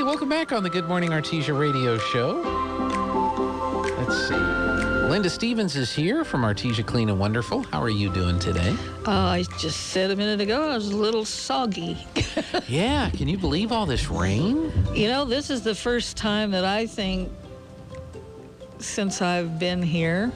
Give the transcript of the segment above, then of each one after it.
welcome back on the Good Morning Artesia radio show. Let's see. Linda Stevens is here from Artesia Clean and Wonderful. How are you doing today? I just said a minute ago I was a little soggy. Yeah, can you believe all this rain? You know, this is the first time that I think since I've been here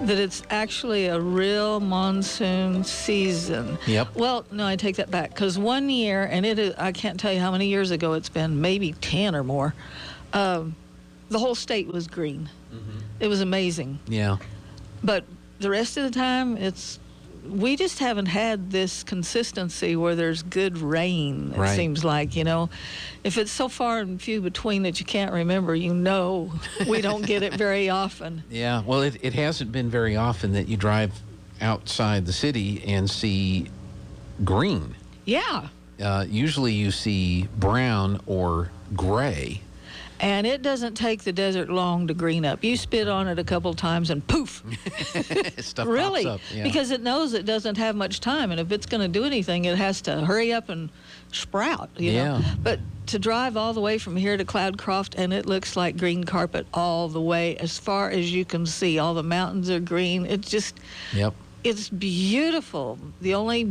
that it's actually a real monsoon season. Yep. Well, no, I take that back, because one year, and I can't tell you how many years ago it's been, maybe 10 or more, the whole state was green. Mm-hmm. It was amazing. Yeah. But the rest of the time, we just haven't had this consistency where there's good rain, it seems like, you know. If it's so far and few between that you can't remember, you know, we don't get it very often. Yeah, well, it hasn't been very often that you drive outside the city and see green. Yeah. Usually you see brown or gray. And it doesn't take the desert long to green up. You spit on it a couple times and poof. Stuff really, pops up. Yeah. because it knows it doesn't have much time. And if it's going to do anything, it has to hurry up and sprout, you know. But to drive all the way from here to Cloudcroft, and it looks like green carpet all the way as far as you can see. All the mountains are green. It's just... Yep. It's beautiful. The only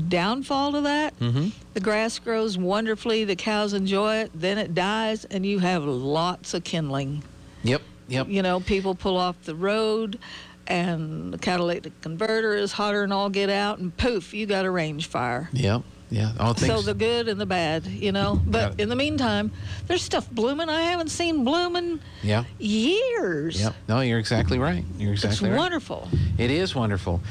downfall to that, the grass grows wonderfully, the cows enjoy it, then it dies, and you have lots of kindling. Yep. You know, people pull off the road, and the catalytic converter is hotter than all get out, and poof, you got a range fire. Yep. Yeah, all things. So the good and the bad, you know. But in the meantime, there's stuff blooming I haven't seen blooming years. Yep. No, you're exactly right. It's wonderful. It is wonderful.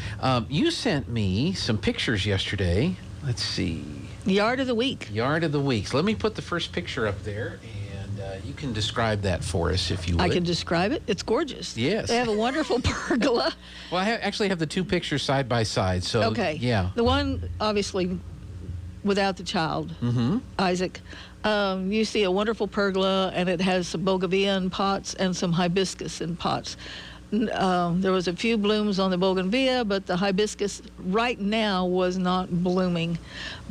You sent me some pictures yesterday. Let's see. Yard of the week. Yard of the week. So let me put the first picture up there, and you can describe that for us if you would. I can describe it. It's gorgeous. Yes. They have a wonderful pergola. Well, I actually have the two pictures side by side. So okay. Yeah. The one, obviously, without the child, Isaac, you see a wonderful pergola, and it has some bougainvillea in pots and some hibiscus in pots. There was a few blooms on the bougainvillea, but the hibiscus right now was not blooming.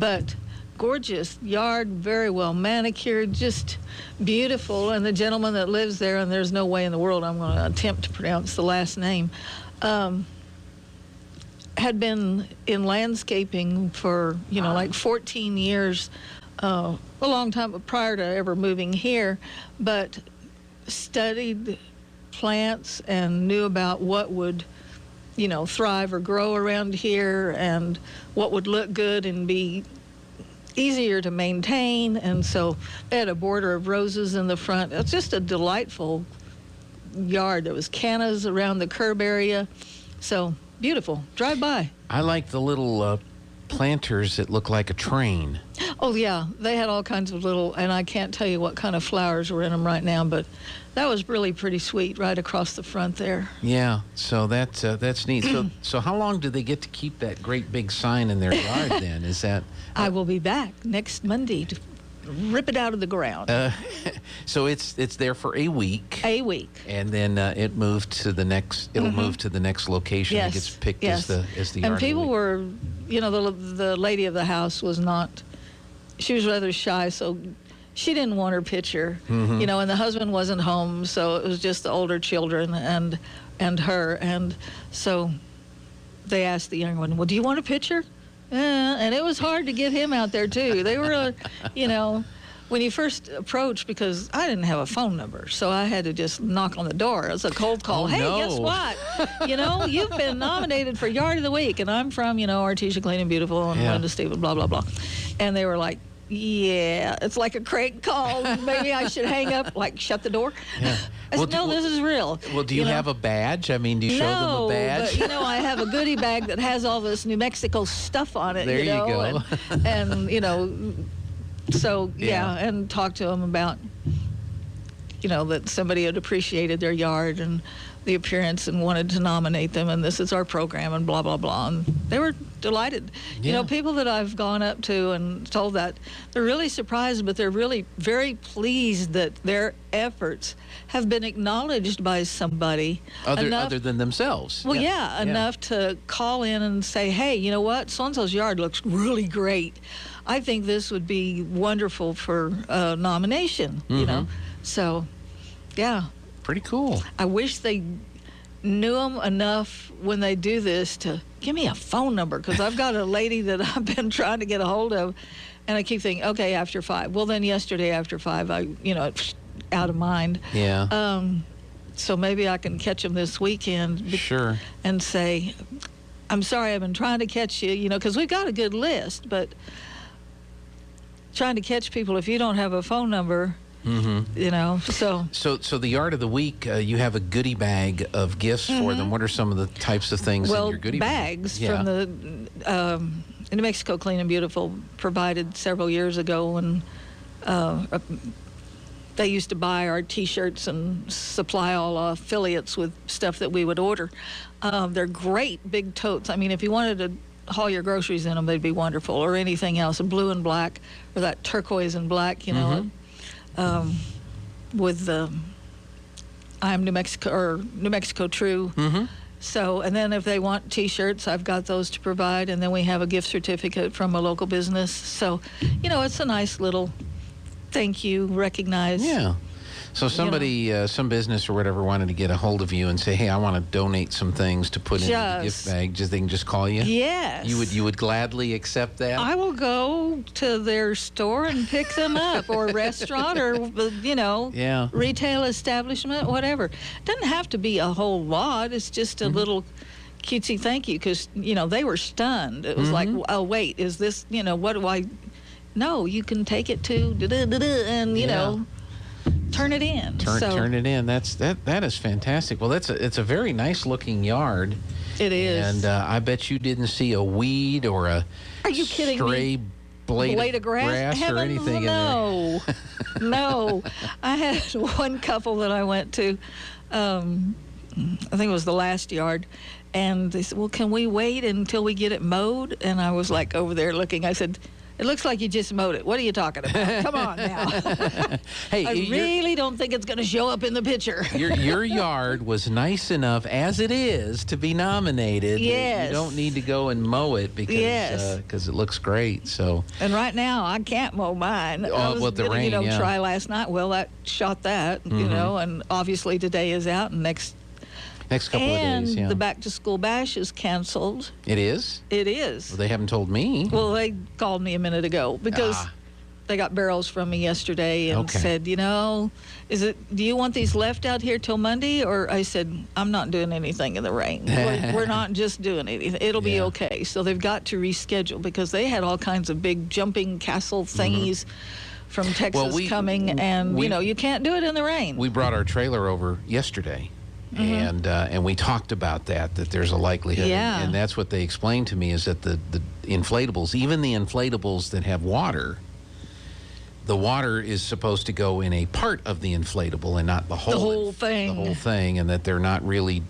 But gorgeous yard, very well manicured, just beautiful. And the gentleman that lives there, and there's no way in the world I'm going to attempt to pronounce the last name, had been in landscaping for, like 14 years, a long time prior to ever moving here, but studied plants and knew about what would, thrive or grow around here and what would look good and be easier to maintain. And so they had a border of roses in the front. It's just a delightful yard. There was cannas around the curb area. So beautiful. Drive by. I like the little planters that look like a train. Oh, yeah. They had all kinds of little, and I can't tell you what kind of flowers were in them right now, but that was really pretty sweet right across the front there. Yeah, so that's neat. So how long do they get to keep that great big sign in their yard then? Is that... I will be back next Monday to rip it out of the ground. So it's there for a week. A week. And then it moved to the next. It'll move to the next location. Yes. It gets picked as the yard. And people of the were, the lady of the house was not. She was rather shy, so she didn't want her picture. And the husband wasn't home, so it was just the older children and her. And so they asked the young one, "Well, do you want a picture?" And it was hard to get him out there, too. They were, when you first approached, because I didn't have a phone number, so I had to just knock on the door. It was a cold call. Oh, hey, no. Guess what? You've been nominated for Yard of the Week, and I'm from, Artesia Clean and Beautiful, and Linda Stevens, blah, blah, blah. And they were like, yeah, it's like a crank call. Maybe I should hang up, shut the door. Yeah. I said, no, this is real. Well, do you have a badge? I mean, do you show them a badge? No, but, I have a goodie bag that has all this New Mexico stuff on it, There you go. And so, and talk to them about, that somebody had appreciated their yard and the appearance and wanted to nominate them, and this is our program, and blah, blah, blah. And they were delighted. Yeah. People that I've gone up to and told that, they're really surprised, but they're really very pleased that their efforts have been acknowledged by somebody. Other than themselves. Well, enough to call in and say, hey, you know what? So-and-so's yard looks really great. I think this would be wonderful for nomination, you know. So, yeah. Pretty cool. I wish they knew them enough when they do this to give me a phone number, because I've got a lady that I've been trying to get a hold of, and I keep thinking, okay, after 5. Well, then yesterday after 5, out of mind. Yeah. So maybe I can catch them this weekend. Sure. And say, I'm sorry, I've been trying to catch you, because we've got a good list, but trying to catch people if you don't have a phone number, so. So the Yard of the Week, you have a goodie bag of gifts for them. What are some of the types of things in your goodie bag? Bags from the New Mexico Clean and Beautiful provided several years ago when they used to buy our T-shirts and supply all affiliates with stuff that we would order. They're great big totes. I mean, if you wanted to haul your groceries in them, they'd be wonderful, or anything else, a blue and black, or that turquoise and black, with the I'm New Mexico, or New Mexico True. So, and then if they want T-shirts, I've got those to provide, and then we have a gift certificate from a local business. So, it's a nice little thank you, recognize. Yeah. So somebody, some business or whatever, wanted to get a hold of you and say, hey, I want to donate some things to put in the gift bag. They can just call you? Yes. You would gladly accept that? I will go to their store and pick them up, or restaurant, or, retail establishment, whatever. Doesn't have to be a whole lot. It's just a little cutesy thank you, because, they were stunned. It was like, oh, wait, is this, what do I... No, you can take it to and, turn it in. Turn it in. That is fantastic. Well, it's a very nice looking yard. It is. And I bet you didn't see a weed or a Are you kidding stray me? blade of grass or anything in there. No. I had one couple that I went to, I think it was the last yard, and they said, well, can we wait until we get it mowed? And I was like over there looking. I said, it looks like you just mowed it. What are you talking about? Come on now. Hey, I really don't think it's going to show up in the picture. Your yard was nice enough as it is to be nominated. Yes. You don't need to go and mow it because it looks great. So. And right now I can't mow mine. I was with the rain, try last night. Well, that shot that, and obviously today is out, and next couple of days, yeah. And the back-to-school bash is canceled. It is? It is. Well, they haven't told me. Well, they called me a minute ago because they got barrels from me yesterday and said, do you want these left out here till Monday? Or I said, I'm not doing anything in the rain. We're not just doing anything. It'll be okay. So they've got to reschedule because they had all kinds of big jumping castle thingies from Texas coming, and you can't do it in the rain. We brought our trailer over yesterday. And we talked about that there's a likelihood. Yeah. And that's what they explained to me, is that the inflatables, even the inflatables that have water, the water is supposed to go in a part of the inflatable and not the whole thing. The whole thing, and that they're not really,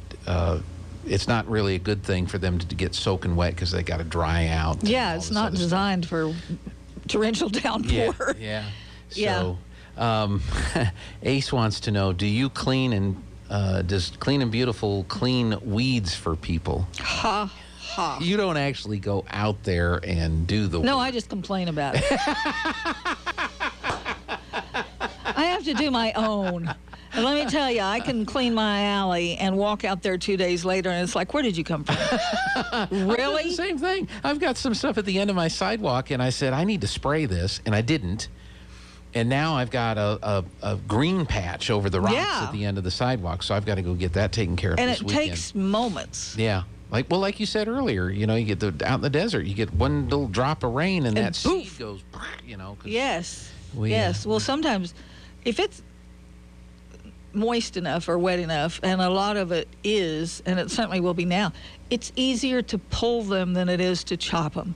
it's not really a good thing for them to get soaking wet because they got to dry out. Yeah, it's not designed for torrential downpour. Yeah. So, Ace wants to know, do you clean and does Clean and Beautiful clean weeds for people? Ha, ha. You don't actually go out there and do the work. No, I just complain about it. I have to do my own. And let me tell you, I can clean my alley and walk out there 2 days later, and it's like, where did you come from? Really? The same thing. I've got some stuff at the end of my sidewalk, and I said, I need to spray this, and I didn't. And now I've got a green patch over the rocks at the end of the sidewalk, so I've got to go get that taken care of this weekend. And it takes moments. Yeah. Like you said earlier, you get out in the desert, you get one little drop of rain, and that seed goes, Yes. Yes. Well, sometimes if it's moist enough or wet enough, and a lot of it is, and it certainly will be now, it's easier to pull them than it is to chop them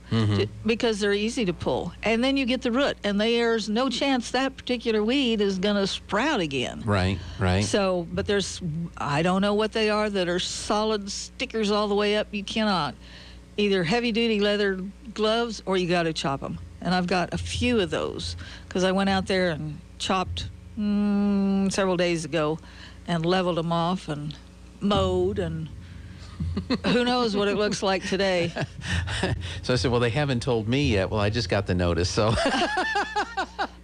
because they're easy to pull. And then you get the root, and there's no chance that particular weed is going to sprout again. Right. So, but I don't know what they are that are solid stickers all the way up. You cannot. Either heavy-duty leather gloves or you got to chop them. And I've got a few of those because I went out there and chopped several days ago and leveled them off and mowed and Who knows what it looks like today? So I said, well, they haven't told me yet. Well, I just got the notice, so.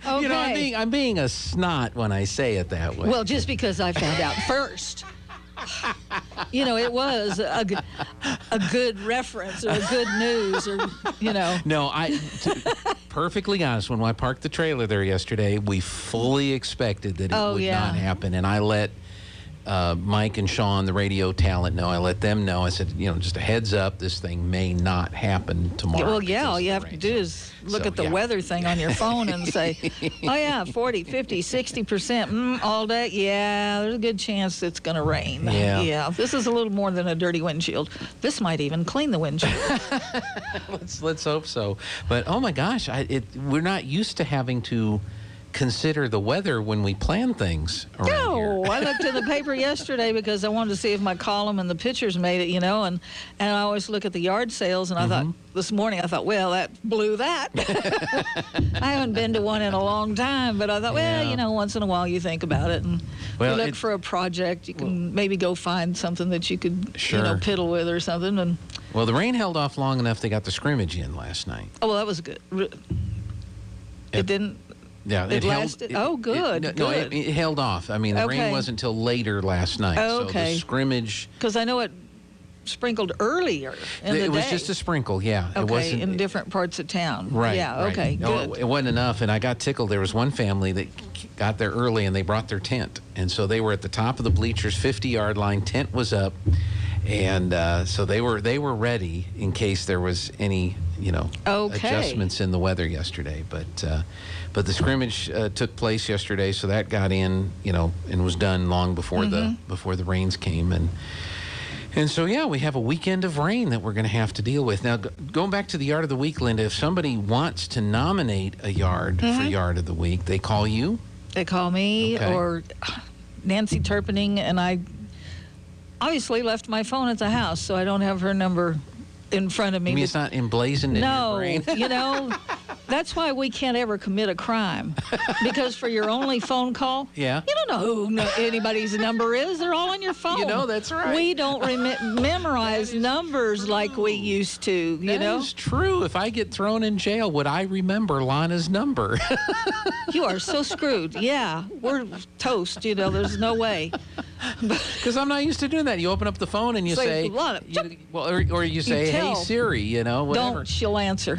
Okay. You know, I'm being a snot when I say it that way. Well, just because I found out first. You know, it was a good reference or a good news or, you know. No, perfectly honest, when I parked the trailer there yesterday, we fully expected that it would not happen. And I let Mike and Sean, the radio talent, know. I let them know. I said, you know, just a heads up, this thing may not happen tomorrow. Well, yeah, all you have to do is look at the weather thing on your phone and say, oh, yeah, 40, 50, 60%, all day. Yeah, there's a good chance it's going to rain. Yeah, this is a little more than a dirty windshield. This might even clean the windshield. Let's hope so. But, oh, my gosh, we're not used to having to consider the weather when we plan things around here. I looked in the paper yesterday because I wanted to see if my column and the pictures made it, you know, and I always look at the yard sales, and I thought, this morning, I thought, well, that blew that. I haven't been to one in a long time, but I thought, well, you know, once in a while you think about it, and you look for a project, you can maybe go find something that you could, you know, piddle with or something. And well, the rain held off long enough they got the scrimmage in last night. Oh, well, that was good. It didn't... Yeah, it lasted. Good. It held off. I mean, the rain wasn't until later last night. So the scrimmage. Because I know it sprinkled earlier in the day. It was just a sprinkle, yeah. Okay, it wasn't in different parts of town. Right. Yeah. Right. Okay. No, good. it wasn't enough, and I got tickled. There was one family that got there early, and they brought their tent, and so they were at the top of the bleachers, 50-yard line. Tent was up, and so they were ready in case there was any, you know, adjustments in the weather yesterday, but the scrimmage took place yesterday, so that got in, you know, and was done long before the rains came, and so we have a weekend of rain that we're going to have to deal with. Now, going back to the Yard of the Week, Linda, if somebody wants to nominate a yard for Yard of the Week, they call you? They call me or Nancy Turpening, and I obviously left my phone at the house, so I don't have her number in front of me. You mean it's not emblazoned in your brain? No, you know, that's why we can't ever commit a crime. Because for your only phone call, you don't know who anybody's number is. They're all on your phone. You know, that's right. We don't memorize numbers like we used to, you know? That is true. If I get thrown in jail, would I remember Lana's number? You are so screwed. Yeah, we're toast, you know, there's no way. Because I'm not used to doing that. You open up the phone and you say, or you say, hey, Siri, you know, whatever. Don't, she'll answer.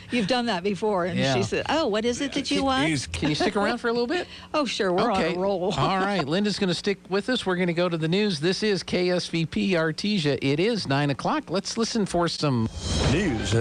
You've done that before. And she said, oh, what is it that you want? Can you stick around for a little bit? Oh, sure. We're on a roll. All right. Linda's going to stick with us. We're going to go to the news. This is KSVP Artesia. It is 9 o'clock. Let's listen for some news.